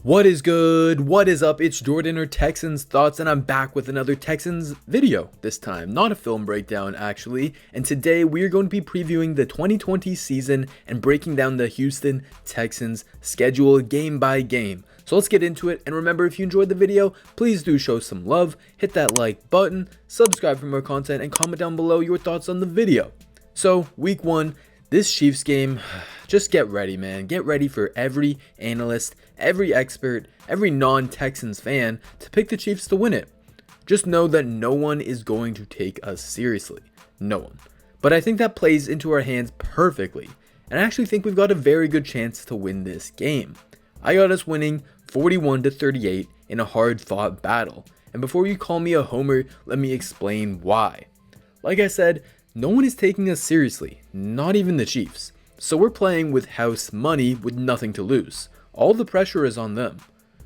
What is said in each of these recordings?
What is good? What is up? It's Jordan or Texans Thoughts, and I'm back with another Texans video this time. Not a film breakdown, actually. And today we are going to be previewing the 2020 season and breaking down the Houston Texans schedule game by game. So let's get into it. And remember, if you enjoyed the video, please do show some love, hit that like button, subscribe for more content, and comment down below your thoughts on the video. So, week one. This Chiefs game, just get ready, man. Get ready for every analyst, every expert, every non-Texans fan to pick the Chiefs to win it. Just know that no one is going to take us seriously. No one. But I think that plays into our hands perfectly. And I actually think we've got a very good chance to win this game. I got us winning 41-38 in a hard-fought battle. And before you call me a homer, let me explain why. Like I said, no one is taking us seriously, not even the Chiefs. So we're playing with house money with nothing to lose. All the pressure is on them.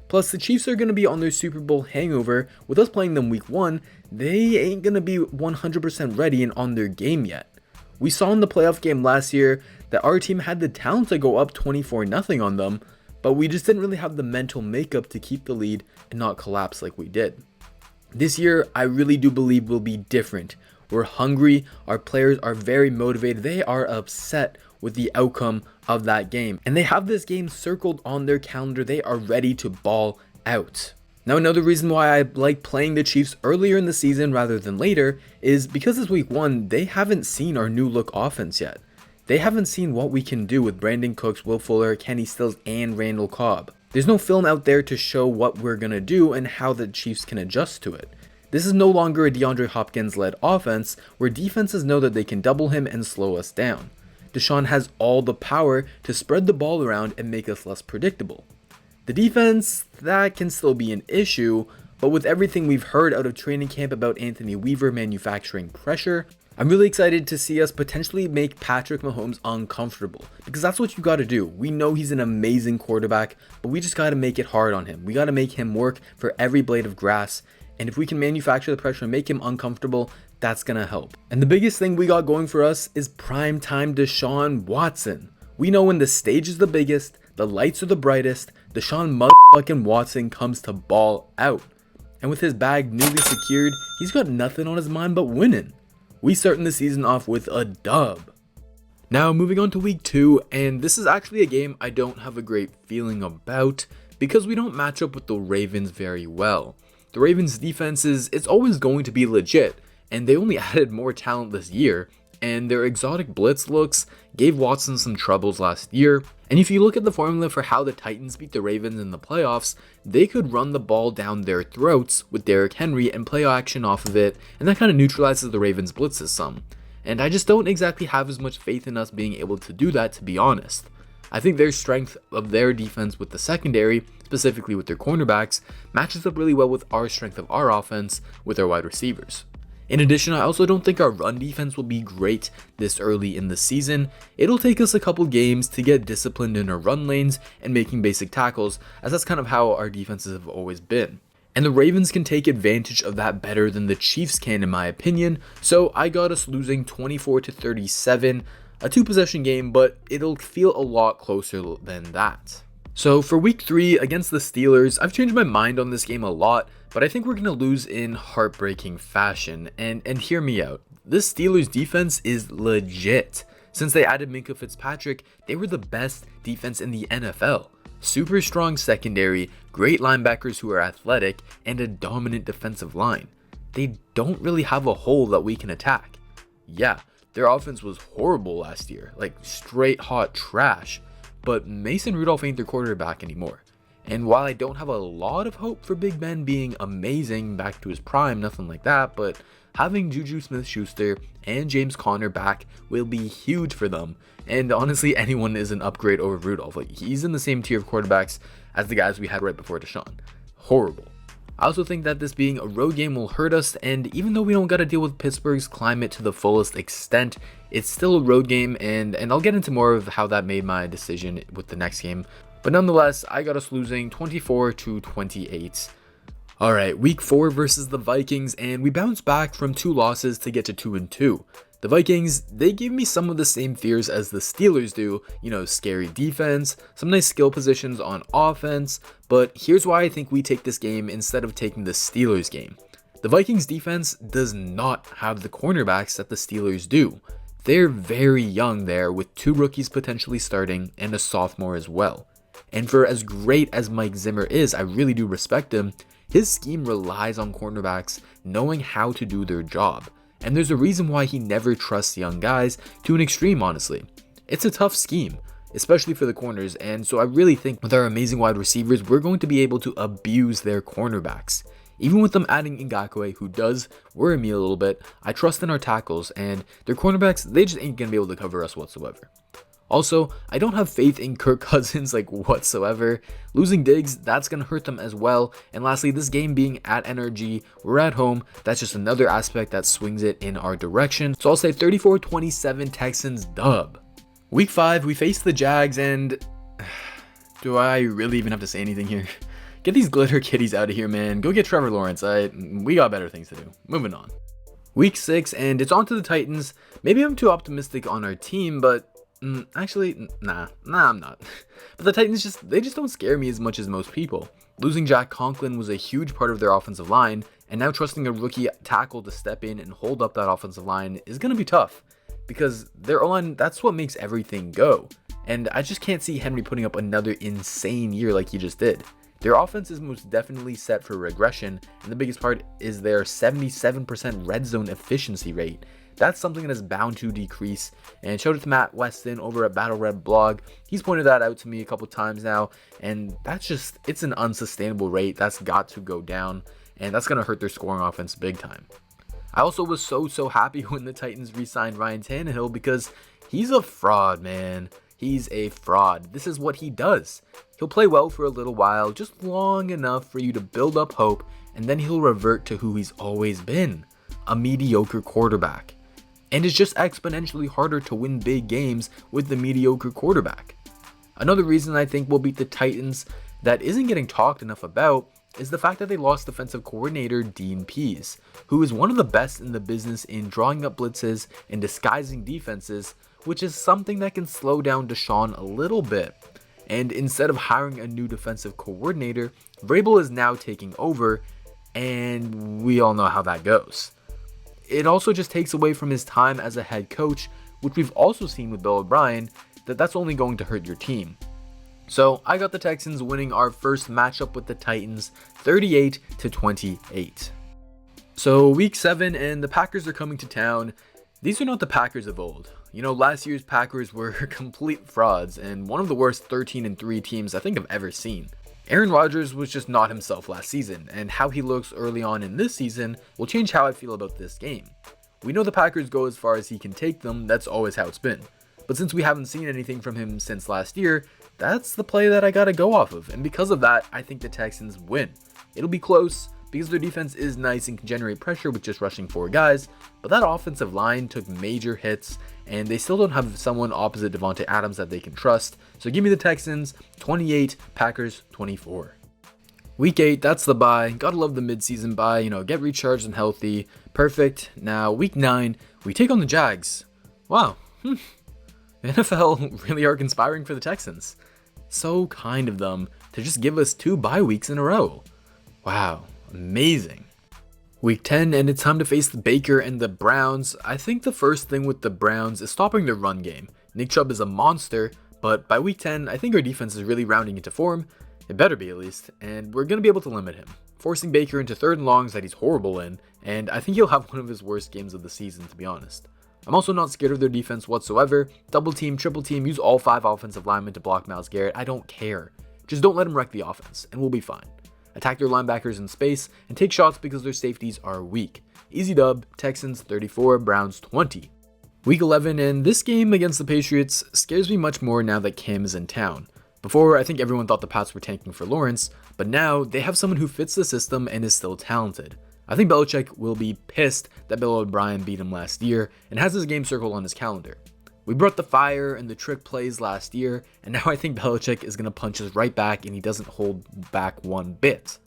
Plus, the Chiefs are going to be on their Super Bowl hangover. With us playing them week one, they ain't going to be 100% ready and on their game yet. We saw in the playoff game last year that our team had the talent to go up 24-0 on them, but we just didn't really have the mental makeup to keep the lead and not collapse like we did. This year, I really do believe will be different. We're hungry, our players are very motivated, they are upset with the outcome of that game. And they have this game circled on their calendar, they are ready to ball out. Now another reason why I like playing the Chiefs earlier in the season rather than later is because it's week one, they haven't seen our new look offense yet. They haven't seen what we can do with Brandon Cooks, Will Fuller, Kenny Stills, and Randall Cobb. There's no film out there to show what we're gonna do and how the Chiefs can adjust to it. This is no longer a DeAndre Hopkins-led offense where defenses know that they can double him and slow us down. Deshaun has all the power to spread the ball around and make us less predictable. The defense, that can still be an issue, but with everything we've heard out of training camp about Anthony Weaver manufacturing pressure, I'm really excited to see us potentially make Patrick Mahomes uncomfortable, because that's what you got to do. We know he's an amazing quarterback, but we just got to make it hard on him. We got to make him work for every blade of grass. And if we can manufacture the pressure and make him uncomfortable, that's going to help. And the biggest thing we got going for us is primetime Deshaun Watson. We know when the stage is the biggest, the lights are the brightest, Deshaun motherfucking Watson comes to ball out. And with his bag newly secured, he's got nothing on his mind but winning. We starting the season off with a dub. Now moving on to week two, and this is actually a game I don't have a great feeling about because we don't match up with the Ravens very well. The Ravens defenses, it's always going to be legit, and they only added more talent this year, and their exotic blitz looks gave Watson some troubles last year. And if you look at the formula for how the Titans beat the Ravens in the playoffs, they could run the ball down their throats with Derrick Henry and play action off of it, and that kind of neutralizes the Ravens blitzes some. And I just don't exactly have as much faith in us being able to do that, to be honest. I think their strength of their defense with the secondary, specifically with their cornerbacks, matches up really well with our strength of our offense with our wide receivers. In addition, I also don't think our run defense will be great this early in the season. It'll take us a couple games to get disciplined in our run lanes and making basic tackles, as that's kind of how our defenses have always been. And the Ravens can take advantage of that better than the Chiefs can, in my opinion, so I got us losing 24-37. A two-possession game, but it'll feel a lot closer than that. So for week three against the Steelers, I've changed my mind on this game a lot, but I think we're going to lose in heartbreaking fashion. And hear me out. This Steelers defense is legit. Since they added Minkah Fitzpatrick, they were the best defense in the NFL. Super strong secondary, great linebackers who are athletic, and a dominant defensive line. They don't really have a hole that we can attack. Yeah. Their offense was horrible last year, like straight hot trash, but Mason Rudolph ain't their quarterback anymore. And while I don't have a lot of hope for Big Ben being amazing back to his prime, nothing like that, but having Juju Smith-Schuster and James Conner back will be huge for them. And honestly, anyone is an upgrade over Rudolph. Like, he's in the same tier of quarterbacks as the guys we had right before Deshaun. Horrible. I also think that this being a road game will hurt us, and even though we don't got to deal with Pittsburgh's climate to the fullest extent, it's still a road game, and I'll get into more of how that made my decision with the next game. But nonetheless, I got us losing 24-28. Alright, week 4 versus the Vikings, and we bounced back from 2 losses to get to 2-2. The The Vikings, they give me some of the same fears as the Steelers do, scary defense, some nice skill positions on offense, but here's why I think we take this game instead of taking the Steelers game. The Vikings defense does not have the cornerbacks that the Steelers do. They're very young there with 2 rookies potentially starting and a sophomore as well. And for as great as Mike Zimmer is, I really do respect him, his scheme relies on cornerbacks knowing how to do their job. And there's a reason why he never trusts young guys to an extreme, honestly. It's a tough scheme, especially for the corners, and so I really think with our amazing wide receivers, we're going to be able to abuse their cornerbacks. Even with them adding Ngakoue, who does worry me a little bit, I trust in our tackles, and their cornerbacks, they just ain't going to be able to cover us whatsoever. Also, I don't have faith in Kirk Cousins whatsoever. Losing Diggs, that's going to hurt them as well. And lastly, this game being at NRG, we're at home. That's just another aspect that swings it in our direction. So I'll say 34-27 Texans dub. Week 5, we face the Jags, and do I really even have to say anything here? Get these glitter kitties out of here, man. Go get Trevor Lawrence. We got better things to do. Moving on. Week 6, and it's on to the Titans. Maybe I'm too optimistic on our team, but actually, nah, I'm not. But the Titans they just don't scare me as much as most people. Losing Jack Conklin was a huge part of their offensive line, and now trusting a rookie tackle to step in and hold up that offensive line is going to be tough, because their O-line, that's what makes everything go. And I just can't see Henry putting up another insane year like he just did. Their offense is most definitely set for regression, and the biggest part is their 77% red zone efficiency rate. That's something that is bound to decrease, and shout out to Matt Weston over at Battle Red Blog. He's pointed that out to me a couple times now, and it's an unsustainable rate. That's got to go down, and that's going to hurt their scoring offense big time. I also was so happy when the Titans re-signed Ryan Tannehill, because he's a fraud, man. He's a fraud. This is what he does. He'll play well for a little while, just long enough for you to build up hope, and then he'll revert to who he's always been, a mediocre quarterback. And it's just exponentially harder to win big games with the mediocre quarterback. Another reason I think we'll beat the Titans that isn't getting talked enough about is the fact that they lost defensive coordinator Dean Pease, who is one of the best in the business in drawing up blitzes and disguising defenses, which is something that can slow down Deshaun a little bit. And instead of hiring a new defensive coordinator, Vrabel is now taking over, and we all know how that goes. It also just takes away from his time as a head coach, which we've also seen with Bill O'Brien, that's only going to hurt your team. So I got the Texans winning our first matchup with the Titans, 38-28. So week 7, and the Packers are coming to town. These are not the Packers of old. Last year's Packers were complete frauds and one of the worst 13-3 teams I think I've ever seen. Aaron Rodgers was just not himself last season, and how he looks early on in this season will change how I feel about this game. We know the Packers go as far as he can take them, that's always how it's been. But since we haven't seen anything from him since last year, that's the play that I gotta go off of, and because of that, I think the Texans win. It'll be close, because their defense is nice and can generate pressure with just rushing 4 guys, but that offensive line took major hits, and they still don't have someone opposite Devontae Adams that they can trust. So give me the Texans, 28, Packers, 24. Week 8, that's the bye. Gotta love the midseason bye, get recharged and healthy. Perfect. Now, week 9, we take on the Jags. Wow. The NFL really are conspiring for the Texans. So kind of them to just give us 2 bye weeks in a row. Wow. Amazing. Week 10, and it's time to face the Baker and the Browns. I think the first thing with the Browns is stopping their run game. Nick Chubb is a monster, but by week 10, I think our defense is really rounding into form. It better be at least, and we're going to be able to limit him, forcing Baker into 3rd and longs that he's horrible in, and I think he'll have one of his worst games of the season, to be honest. I'm also not scared of their defense whatsoever. Double team, triple team, use all 5 offensive linemen to block Myles Garrett. I don't care. Just don't let him wreck the offense, and we'll be fine. Attack their linebackers in space, and take shots because their safeties are weak. Easy dub, Texans 34, Browns 20. Week 11, and this game against the Patriots scares me much more now that Cam is in town. Before, I think everyone thought the Pats were tanking for Lawrence, but now they have someone who fits the system and is still talented. I think Belichick will be pissed that Bill O'Brien beat him last year and has his game circled on his calendar. We brought the fire and the trick plays last year, and now I think Belichick is going to punch us right back, and he doesn't hold back one bit.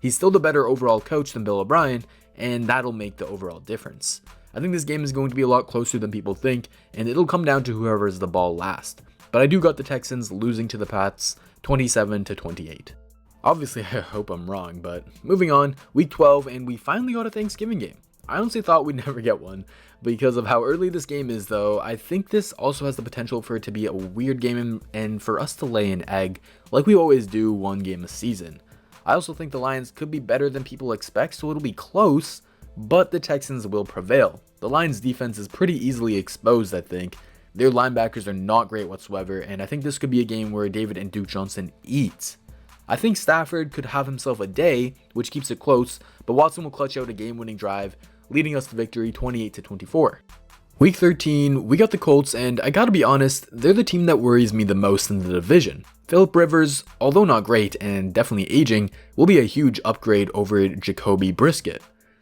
He's still the better overall coach than Bill O'Brien, and that'll make the overall difference. I think this game is going to be a lot closer than people think, and it'll come down to whoever has the ball last. But I do got the Texans losing to the Pats 27-28. Obviously, I hope I'm wrong, but moving on, week 12, and we finally got a Thanksgiving game. I honestly thought we'd never get one. Because of how early this game is though, I think this also has the potential for it to be a weird game and for us to lay an egg, like we always do one game a season. I also think the Lions could be better than people expect, so it'll be close, but the Texans will prevail. The Lions defense is pretty easily exposed, I think. Their linebackers are not great whatsoever, and I think this could be a game where David and Duke Johnson eat. I think Stafford could have himself a day, which keeps it close, but Watson will clutch out a game-winning drive, leading us to victory 28-24. Week 13, we got the Colts, and I gotta be honest, they're the team that worries me the most in the division. Phillip Rivers, although not great and definitely aging, will be a huge upgrade over Jacoby Brissett.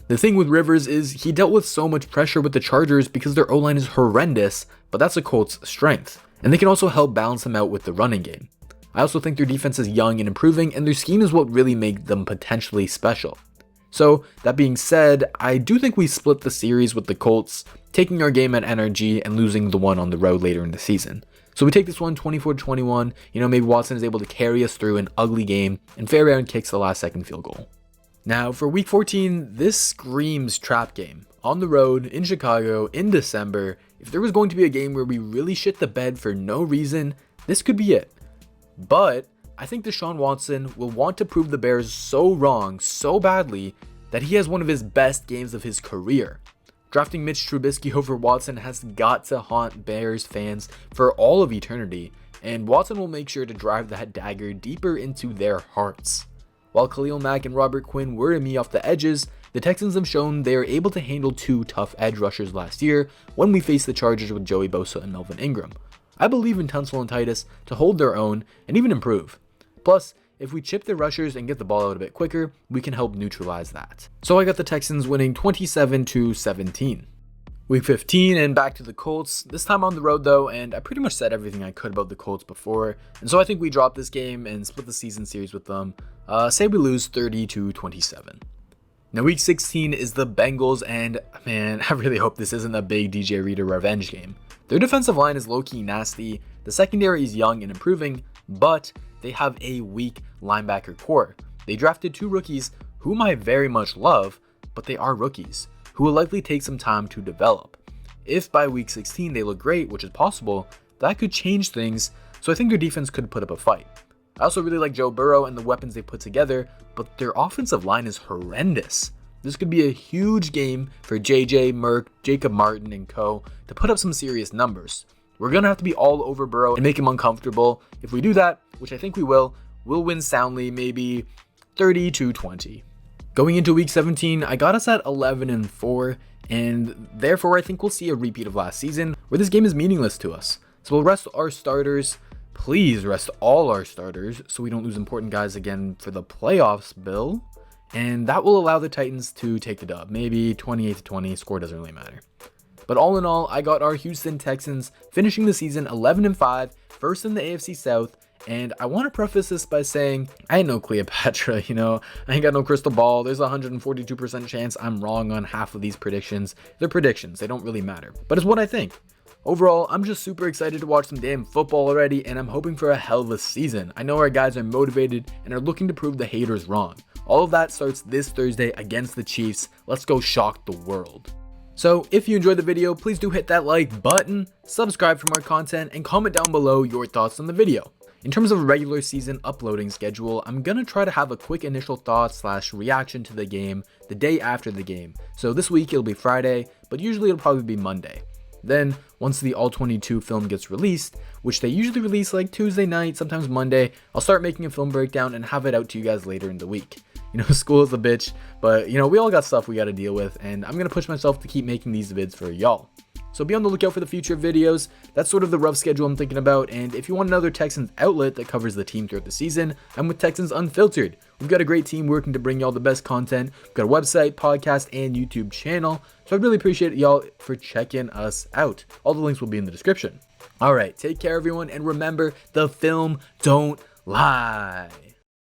The thing with Rivers is he dealt with so much pressure with the Chargers because their O-line is horrendous, but that's the Colts' strength, and they can also help balance them out with the running game. I also think their defense is young and improving, and their scheme is what really makes them potentially special. So, that being said, I do think we split the series with the Colts, taking our game at NRG and losing the one on the road later in the season. So we take this one 24-21, maybe Watson is able to carry us through an ugly game, and Fairbairn kicks the last second field goal. Now, for week 14, this screams trap game. On the road, in Chicago, in December, if there was going to be a game where we really shit the bed for no reason, this could be it. But I think Deshaun Watson will want to prove the Bears so wrong so badly that he has one of his best games of his career. Drafting Mitch Trubisky over Watson has got to haunt Bears fans for all of eternity, and Watson will make sure to drive that dagger deeper into their hearts. While Khalil Mack and Robert Quinn worry me off the edges, the Texans have shown they are able to handle two tough edge rushers last year when we faced the Chargers with Joey Bosa and Melvin Ingram. I believe in Tunsil and Titus to hold their own and even improve. Plus, if we chip the rushers and get the ball out a bit quicker, we can help neutralize that. So I got the Texans winning 27-17. Week 15 and back to the Colts, this time on the road though, and I pretty much said everything I could about the Colts before, and so I think we drop this game and split the season series with them. Say we lose 30-27. Now week 16 is the Bengals, and man, I really hope this isn't a big DJ Reader revenge game. Their defensive line is low-key nasty, the secondary is young and improving, but they have a weak linebacker core. They drafted two rookies whom I very much love, but they are rookies who will likely take some time to develop. If by week 16 they look great, which is possible, that could change things, so I think their defense could put up a fight. I also really like Joe Burrow and the weapons they put together, but their offensive line is horrendous. This could be a huge game for JJ, Merck, Jacob Martin, and co. to put up some serious numbers. We're going to have to be all over Burrow and make him uncomfortable. If we do that, which I think we will, we'll win soundly, maybe 30-20. Going into week 17, I got us at 11-4, and therefore I think we'll see a repeat of last season, where this game is meaningless to us. So we'll rest our starters. Please rest all our starters so we don't lose important guys again for the playoffs, Bill. And that will allow the Titans to take the dub. Maybe 28-20, score doesn't really matter. But all in all, I got our Houston Texans finishing the season 11-5, first in the AFC South. And I want to preface this by saying, I ain't no Cleopatra, I ain't got no crystal ball. There's a 142% chance I'm wrong on half of these predictions. They're predictions, they don't really matter. But it's what I think. Overall, I'm just super excited to watch some damn football already, and I'm hoping for a hell of a season. I know our guys are motivated and are looking to prove the haters wrong. All of that starts this Thursday against the Chiefs. Let's go shock the world. So if you enjoyed the video, please do hit that like button, subscribe for more content, and comment down below your thoughts on the video. In terms of a regular season uploading schedule, I'm gonna try to have a quick initial thoughts / reaction to the game the day after the game. So this week it'll be Friday, but usually it'll probably be Monday. Then, once the All-22 film gets released, which they usually release like Tuesday night, sometimes Monday, I'll start making a film breakdown and have it out to you guys later in the week. School is a bitch, but we all got stuff we gotta deal with, and I'm gonna push myself to keep making these vids for y'all. So be on the lookout for the future videos. That's sort of the rough schedule I'm thinking about, and if you want another Texans outlet that covers the team throughout the season, I'm with Texans Unfiltered. We've got a great team working to bring y'all the best content. We've got a website, podcast, and YouTube channel, so I really appreciate y'all for checking us out. All the links will be in the description. Alright, take care everyone, and remember, the film don't lie.